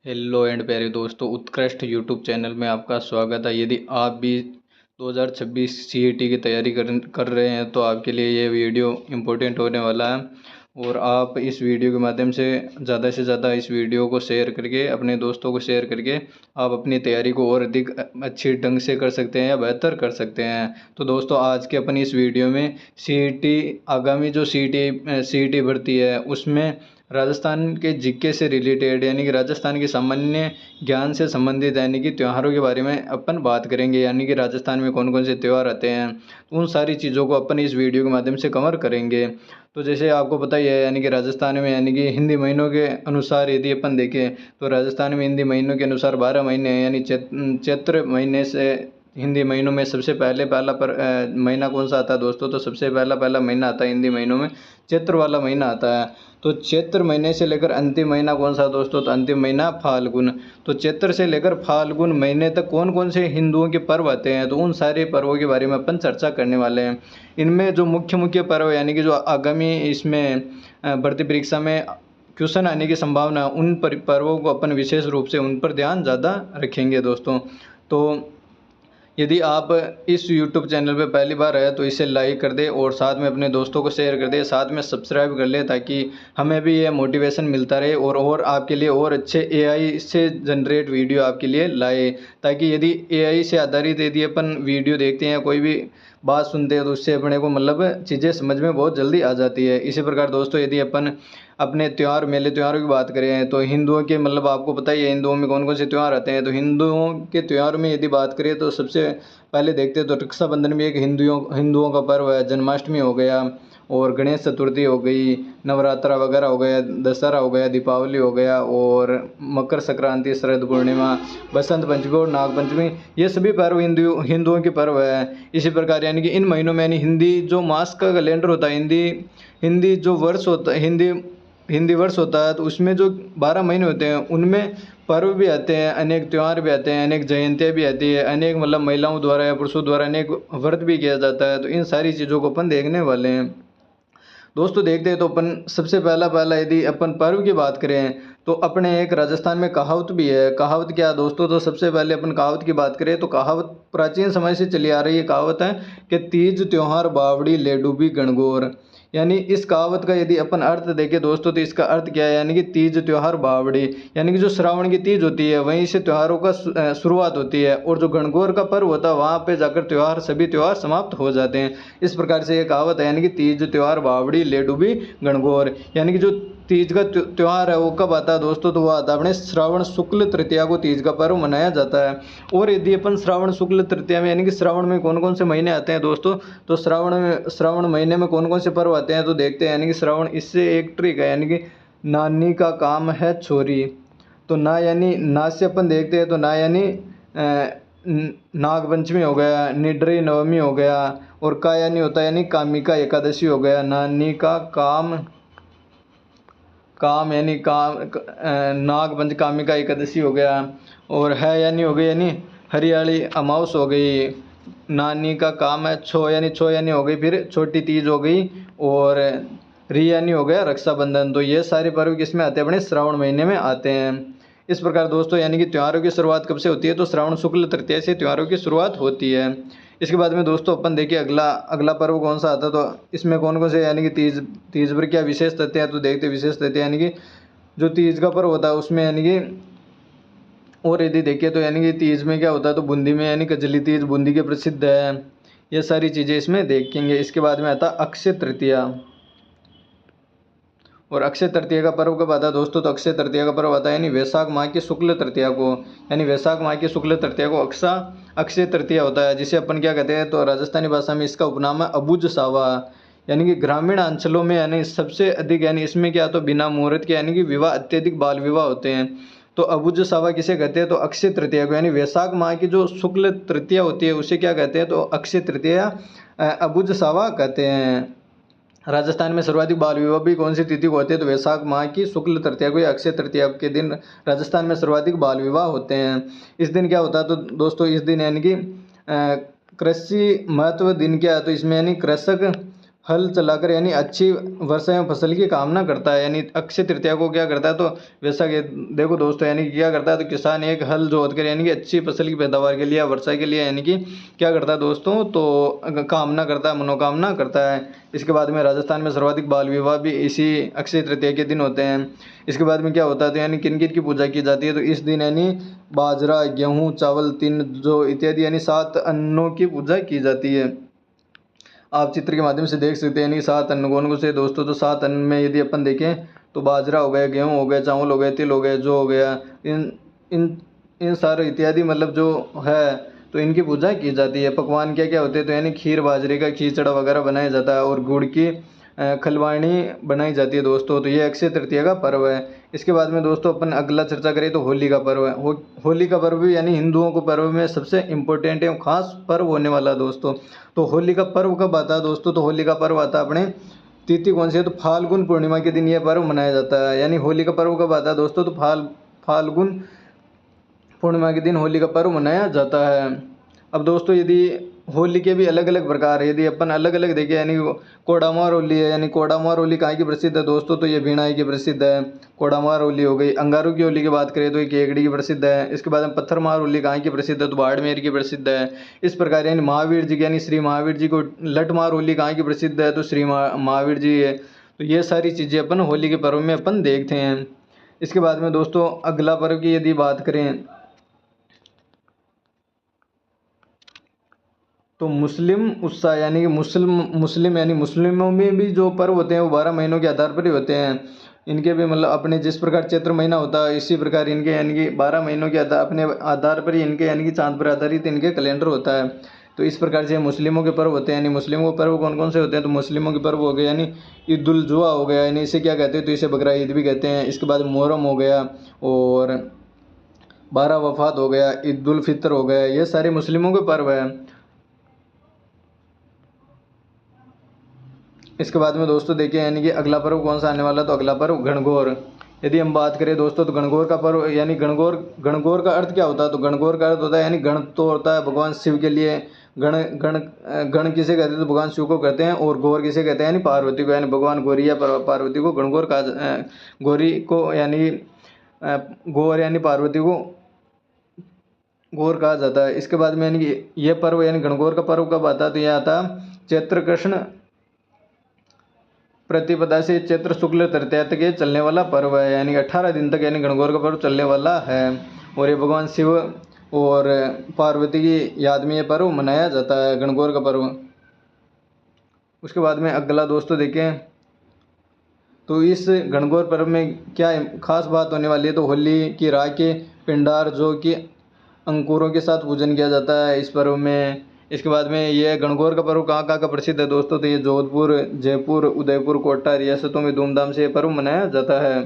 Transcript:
Hello and प्यारे दोस्तों, उत्कृष्ट यूट्यूब चैनल में आपका स्वागत है। यदि आप भी 2026 सीईटी की तैयारी कर रहे हैं तो आपके लिए ये वीडियो इम्पोर्टेंट होने वाला है। और आप इस वीडियो के माध्यम से ज़्यादा इस वीडियो को शेयर करके अपने दोस्तों को शेयर करके आप अपनी तैयारी को और अधिक अच्छी ढंग से कर सकते हैं या बेहतर कर सकते हैं। तो दोस्तों, आज के अपन इस वीडियो में सीईटी आगामी जो सीईटी भर्ती है उसमें राजस्थान के जीके से रिलेटेड यानी कि राजस्थान के सामान्य ज्ञान से संबंधित यानी कि त्योहारों के बारे में अपन बात करेंगे। यानी कि राजस्थान में कौन कौन से त्यौहार आते हैं, उन सारी चीज़ों को अपन इस वीडियो के माध्यम से कवर करेंगे। तो जैसे आपको पता ही है, यानी कि राजस्थान में यानी कि हिंदी महीनों के अनुसार यदि अपन देखें तो राजस्थान में हिंदी महीनों के अनुसार 12 महीने हैं। यानी चैत्र महीने से हिंदी महीनों में सबसे पहला महीना कौन सा आता है दोस्तों? तो सबसे पहला महीना आता है हिंदी महीनों में, चैत्र वाला महीना आता है। तो चैत्र महीने से लेकर अंतिम महीना कौन सा दोस्तों? तो अंतिम महीना फाल्गुन। तो चैत्र से लेकर फाल्गुन महीने तक कौन कौन से हिंदुओं के पर्व आते हैं, तो उन सारे पर्वों के बारे में अपन चर्चा करने वाले हैं। इनमें जो मुख्य मुख्य पर्व यानी कि जो आगामी इसमें भर्ती परीक्षा में क्वेश्चन आने की संभावना, उन पर्वों को अपन विशेष रूप से उन पर ध्यान ज़्यादा रखेंगे दोस्तों। तो यदि आप इस YouTube चैनल पे पहली बार आए तो इसे लाइक कर दें और साथ में अपने दोस्तों को शेयर कर दें, साथ में सब्सक्राइब कर लें ताकि हमें भी ये मोटिवेशन मिलता रहे और आपके लिए और अच्छे AI से जनरेट वीडियो आपके लिए लाए। ताकि यदि AI से आधारित यदि अपन वीडियो देखते हैं, कोई भी बात सुनते हैं, तो उससे अपने को मतलब चीज़ें समझ में बहुत जल्दी आ जाती है। इसी प्रकार दोस्तों, यदि अपन अपने त्यौहार मेले त्योहारों की बात करें तो हिंदुओं के मतलब आपको पता ही है हिंदुओं में कौन कौन से त्यौहार आते हैं। तो हिंदुओं के त्यौहार में यदि बात करें तो सबसे पहले देखते हैं तो रक्षाबंधन भी एक हिंदुओं का पर्व है। जन्माष्टमी हो गया और गणेश चतुर्थी हो गई, नवरात्रा वगैरह हो गया, दशहरा हो गया, दीपावली हो गया और मकर संक्रांति, शरद पूर्णिमा, बसंत पंचमी और नाग पंचमी, ये सभी पर्व हिंदुओं के पर्व है। इसी प्रकार यानी कि इन महीनों में यानी हिंदी जो मास का कैलेंडर होता है, हिंदी जो वर्ष होता है, हिंदी वर्ष होता है, तो उसमें जो 12 महीने होते हैं उनमें पर्व भी आते हैं, अनेक त्यौहार भी आते हैं, अनेक जयंतियाँ भी आती है, अनेक मतलब महिलाओं द्वारा या पुरुषों द्वारा अनेक व्रत भी किया जाता है। तो इन सारी चीज़ों को अपन देखने वाले हैं दोस्तों। देखते हैं तो अपन सबसे पहला यदि अपन पर्व की बात करें तो अपने एक राजस्थान में कहावत भी है। कहावत क्या दोस्तों? तो सबसे पहले अपन कहावत की बात करें तो कहावत प्राचीन समय से चली आ रही है। कहावत है कि तीज त्योहार बावड़ी ले डूबी गणगौर। यानी इस कहावत का यदि अपन अर्थ देखें दोस्तों तो इसका अर्थ क्या है? यानी कि तीज त्योहार बावड़ी यानी कि जो श्रावण की तीज होती है वहीं से त्योहारों का शुरुआत होती है और जो गणगौर का पर्व होता है वहाँ पे जाकर सभी त्यौहार समाप्त हो जाते हैं। इस प्रकार से ये कहावत है, यानी कि तीज त्योहार बावड़ी ले डूबी गणगौर। यानी कि जो तीज का त्यौहार है वो कब आता है दोस्तों? तो वो आता है अपने श्रावण शुक्ल तृतीया को तीज का पर्व मनाया जाता है। और यदि अपन श्रावण शुक्ल तृतीया में यानी कि श्रावण में कौन कौन से महीने आते हैं दोस्तों? तो श्रावण महीने में कौन कौन से पर्व आते हैं तो देखते हैं। यानी कि श्रावण, इससे एक ट्रिक है, यानी कि नानी का काम है छोरी। तो ना यानी ना से अपन देखते हैं तो ना यानी नाग पंचमी हो गया, निड्री नवमी हो गया और का यानी होता है यानी कामिका एकादशी हो गया। नानी का काम यानी नाग पंचकामिका एकादशी हो गया और है यानी हो गई यानी हरियाली अमावस हो गई। नानी का काम है छो यानी हो गई फिर छोटी तीज हो गई और री यानी हो गया रक्षाबंधन। तो ये सारे पर्व किसमें आते हैं? अपने श्रावण महीने में आते हैं। इस प्रकार दोस्तों यानी कि त्योहारों की शुरुआत कब से होती है? तो श्रावण शुक्ल तृतीया से त्योहारों की शुरुआत होती है। इसके बाद में दोस्तों अपन देखिए अगला पर्व कौन सा आता है। तो इसमें कौन कौन से यानी कि तीज पर क्या विशेष तथ्य है तो देखते विशेष तथ्य यानी कि जो तीज का पर्व होता है उसमें यानी कि और यदि देखिए तो यानी कि तीज में क्या होता है तो बूंदी में यानी कजली तीज बूंदी के प्रसिद्ध है। ये सारी चीज़ें इसमें देखेंगे। इसके बाद में आता अक्षय तृतीया। और अक्षय तृतीया का पर्व कब आता है दोस्तों? तो अक्षय तृतीया का पर्व आता है यानी वैशाख माह की शुक्ल तृतीया को। यानी वैशाख माह की शुक्ल तृतीया को अक्षय तृतीया होता है, जिसे अपन क्या कहते हैं तो राजस्थानी भाषा में इसका उपनाम है अबुझ सावा। यानी कि ग्रामीण अंचलों में यानी सबसे अधिक यानी इसमें क्या तो बिना मुहूर्त के यानी कि विवाह, अत्यधिक बाल विवाह होते हैं। तो अबुझ सावा किसे कहते हैं? तो अक्षय तृतीया को। यानी वैशाख माह की जो शुक्ल तृतीया होती है उसे क्या कहते हैं? तो अक्षय तृतीया अबुझ सावा कहते हैं। राजस्थान में सर्वाधिक बाल विवाह भी कौन सी तिथि को होते हैं? तो वैशाख माह की शुक्ल तृतीया को या अक्षय तृतीया के दिन राजस्थान में सर्वाधिक बाल विवाह होते हैं। इस दिन क्या होता है तो दोस्तों इस दिन यानी कि कृषि महत्व दिन क्या है? तो इसमें यानी कृषक हल चलाकर यानी अच्छी वर्षा एवं फसल की कामना करता है। यानी अक्षय तृतीया को क्या करता है, तो वैसा कि देखो दोस्तों, यानी क्या करता है, तो किसान एक हल जोत कर यानी कि अच्छी फसल की पैदावार के लिए, वर्षा के लिए यानी कि क्या करता है दोस्तों, तो कामना करता है, मनोकामना करता है। इसके बाद में राजस्थान में सर्वाधिक बाल विवाह भी इसी अक्षय तृतीया के दिन होते हैं। इसके बाद में क्या होता है, तो यानी किन किन की पूजा की जाती है, तो इस दिन यानी बाजरा, गेहूँ, चावल, तिल, जौ इत्यादि यानी 7 अन्नों की पूजा की जाती है। आप चित्र के माध्यम से देख सकते हैं यानी 7 अन्न कौन कौन से दोस्तों, तो 7 अन्न में यदि अपन देखें तो बाजरा हो गया, गेहूँ हो गया, चावल हो गया, तिल हो गया, जौ हो गया, इन इन इन सारे इत्यादि मतलब जो है, तो इनकी पूजा की जाती है। पकवान क्या क्या होते हैं, तो यानी खीर, बाजरे का खीचड़ा वगैरह बनाया जाता है और गुड़ की खलवाणी बनाई जाती है दोस्तों। तो ये अक्षय तृतीया का पर्व है। इसके बाद में दोस्तों अपन अगला चर्चा करें तो होली का पर्व है। होली का पर्व भी यानी हिंदुओं को पर्व में सबसे इम्पोर्टेंट एवं खास पर्व होने वाला है दोस्तों। तो होली का पर्व कब आता है दोस्तों, तो होली का पर्व आता है अपने तिथि कौन सी है, तो फाल्गुन पूर्णिमा के दिन यह पर्व मनाया जाता है। यानी होली का पर्व कब आता है दोस्तों, तो फाल्गुन पूर्णिमा के दिन होली का पर्व मनाया जाता है। अब दोस्तों यदि होली के भी अलग अलग प्रकार है, यदि अपन अलग अलग देखें यानी कोडामार होली है। यानी कोडामार होली कहाँ की प्रसिद्ध है दोस्तों, तो ये भिणाई की प्रसिद्ध है। कोडामार होली हो गई। अंगारों की होली की बात करें तो ये केकड़ी की प्रसिद्ध है। इसके बाद में पत्थरमार होली कहाँ की प्रसिद्ध है, तो बाड़मेर की प्रसिद्ध है। इस प्रकार यानी महावीर जी यानी श्री महावीर जी को लठमार होली कहाँ की प्रसिद्ध है, तो श्री महावीर जी है। तो ये सारी चीज़ें अपन होली के पर्व में अपन देखते हैं। इसके बाद में दोस्तों अगला पर्व की यदि बात करें तो मुस्लिम उत्साह यानी कि मुस्लिम यानी मुस्लिमों में भी जो पर्व होते हैं वो 12 महीनों के आधार पर ही होते हैं। इनके भी मतलब अपने जिस प्रकार चैत्र महीना होता है इसी प्रकार इनके यानी कि 12 महीनों के अपने आधार पर ही इनके यानी कि चांद पर आधारित इनके कैलेंडर होता है। तो इस प्रकार से मुस्लिमों के पर्व होते हैं। यानी मुस्लिमों के पर्व कौन कौन से होते हैं, तो मुस्लिमों के पर्व हो गए यानी ईद उल जुहा हो गया, यानी इसे क्या कहते हैं, तो इसे बकरा ईद भी कहते हैं। इसके बाद मुहर्रम हो गया और 12 वफात हो गया, ईद उल फितर हो गया, ये सारे मुस्लिमों के पर्व हैं। इसके बाद में दोस्तों देखिए यानी कि अगला पर्व कौन सा आने वाला, तो अगला पर्व गणगौर। यदि हम बात करें दोस्तों तो गणगौर का पर्व यानी गणगौर का अर्थ क्या होता है, तो गणगौर का अर्थ होता है यानी गण तो होता है भगवान शिव के लिए। गण गण गण किसे कहते हैं, तो भगवान शिव को कहते हैं। और गौर किसे कहते हैं, यानी पार्वती को, यानी भगवान गौरी या पार्वती को गणगौर का गौरी को यानी गौर यानी पार्वती को गौर कहा जाता है। इसके बाद में यानी कि यह पर्व यानी गणगौर का पर्व कब आता है, तो यह आता चैत्र कृष्ण प्रतिपदा से चैत्र शुक्ल तृतीया तक ये चलने वाला पर्व है। यानी 18 दिन तक यानी गणगौर का पर्व चलने वाला है। और ये भगवान शिव और पार्वती की याद में ये पर्व मनाया जाता है, गणगौर का पर्व। उसके बाद में अगला दोस्तों देखें तो इस गणगौर पर्व में क्या खास बात होने वाली है, तो होली की राख के पिंडार जो कि अंकुरों के साथ पूजन किया जाता है इस पर्व में। इसके बाद में ये गणगौर का पर्व कहाँ कहाँ का प्रसिद्ध है दोस्तों, तो ये जोधपुर, जयपुर, उदयपुर, कोटा रियासतों में धूमधाम से ये पर्व मनाया जाता है।